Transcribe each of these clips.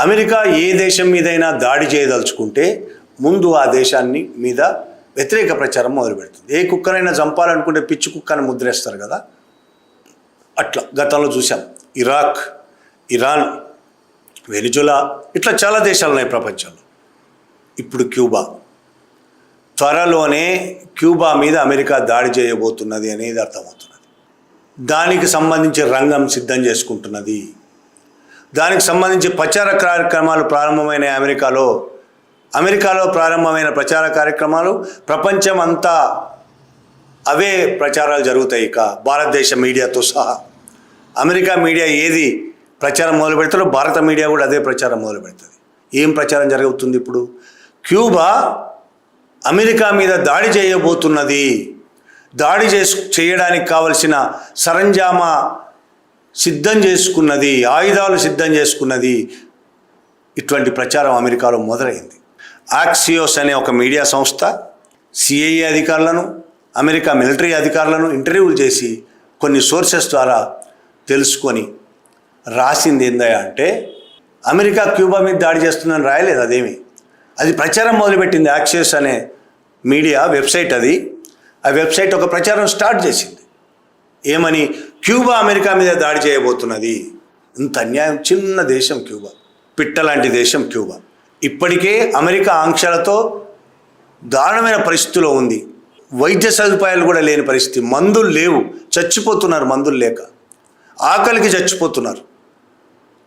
America ఏ దేశం మీదైనా దాడి చేయదలుచుకుంటే ముందు ఆ దేశాన్ని మీద వ్యతిరేక ప్రచారం మొదలుపెడుతుంది. ఏ కుక్కనైనా చంపాలనుకుంటే పిచ్చి కుక్కని ముద్రేస్తారు కదా, అట్లా గతంలో చూసాం. ఇరాక్, ఇరాన్, వెనిజులా, ఇట్లా చాలా దేశాలు ఉన్నాయి ప్రపంచంలో. ఇప్పుడు క్యూబా. త్వరలోనే క్యూబా మీద అమెరికా దాడి చేయబోతున్నది అనేది అర్థమవుతున్నది. దానికి సంబంధించి రంగం సిద్ధం చేసుకుంటున్నది. దానికి సంబంధించి ప్రచార కార్యక్రమాలు ప్రారంభమైన అమెరికాలో ప్రారంభమైన ప్రచార కార్యక్రమాలు ప్రపంచం అంతా అవే ప్రచారాలు జరుగుతాయి. ఇక భారతదేశ మీడియాతో సహా అమెరికా మీడియా ఏది ప్రచారం మొదలు పెడతారో భారత మీడియా కూడా అదే ప్రచారం మొదలు పెడుతుంది. ఏం ప్రచారం జరుగుతుంది? ఇప్పుడు క్యూబా అమెరికా మీద దాడి చేయబోతున్నది, దాడి చేయడానికి కావలసిన సరంజామా సిద్ధం చేసుకున్నది, ఆయుధాలు సిద్ధం చేసుకున్నది. ఇటువంటి ప్రచారం అమెరికాలో మొదలైంది. యాక్సియోస్ అనే ఒక మీడియా సంస్థ సిఐఏ అధికారులను, అమెరికా మిలిటరీ అధికారులను ఇంటర్వ్యూలు చేసి కొన్ని సోర్సెస్ ద్వారా తెలుసుకొని రాసింది ఏందయ్యా అంటే, అమెరికా క్యూబా మీద దాడి చేస్తుందని రాయలేదు. అది ప్రచారం మొదలుపెట్టింది. యాక్సియోస్ అనే మీడియా వెబ్సైట్ ఆ వెబ్సైట్ ఒక ప్రచారం స్టార్ట్ చేసింది. ఏమని? క్యూబా అమెరికా మీద దాడి చేయబోతున్నది. ఇంత అన్యాయం. చిన్న దేశం క్యూబా, పిట్టలాంటి దేశం క్యూబా. ఇప్పటికే అమెరికా ఆంక్షలతో దారుణమైన పరిస్థితిలో ఉంది. వైద్య సదుపాయాలు కూడా లేని పరిస్థితి. మందులు లేవు, చచ్చిపోతున్నారు. మందులు లేక ఆకలికి చచ్చిపోతున్నారు.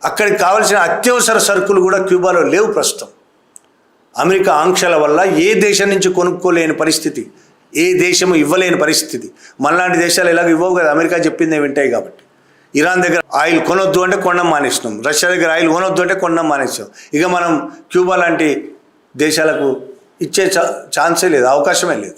అక్కడికి కావలసిన అత్యవసర సరుకులు కూడా క్యూబాలో లేవు ప్రస్తుతం. అమెరికా ఆంక్షల వల్ల ఏ దేశం నుంచి కొనుక్కోలేని పరిస్థితి, ఏ దేశము ఇవ్వలేని పరిస్థితి. మనలాంటి దేశాలు ఎలాగ ఇవ్వవు కదా, అమెరికా చెప్పిందే వింటాయి కాబట్టి. ఇరాన్ దగ్గర ఆయిల్ కొనొద్దు అంటే కొనడం మానేసినాం, రష్యా దగ్గర ఆయిల్ కొనొద్దు అంటే కొనడం మానేసాం. ఇక మనం క్యూబా లాంటి దేశాలకు ఇచ్చే ఛాన్సే లేదు, అవకాశమే లేదు.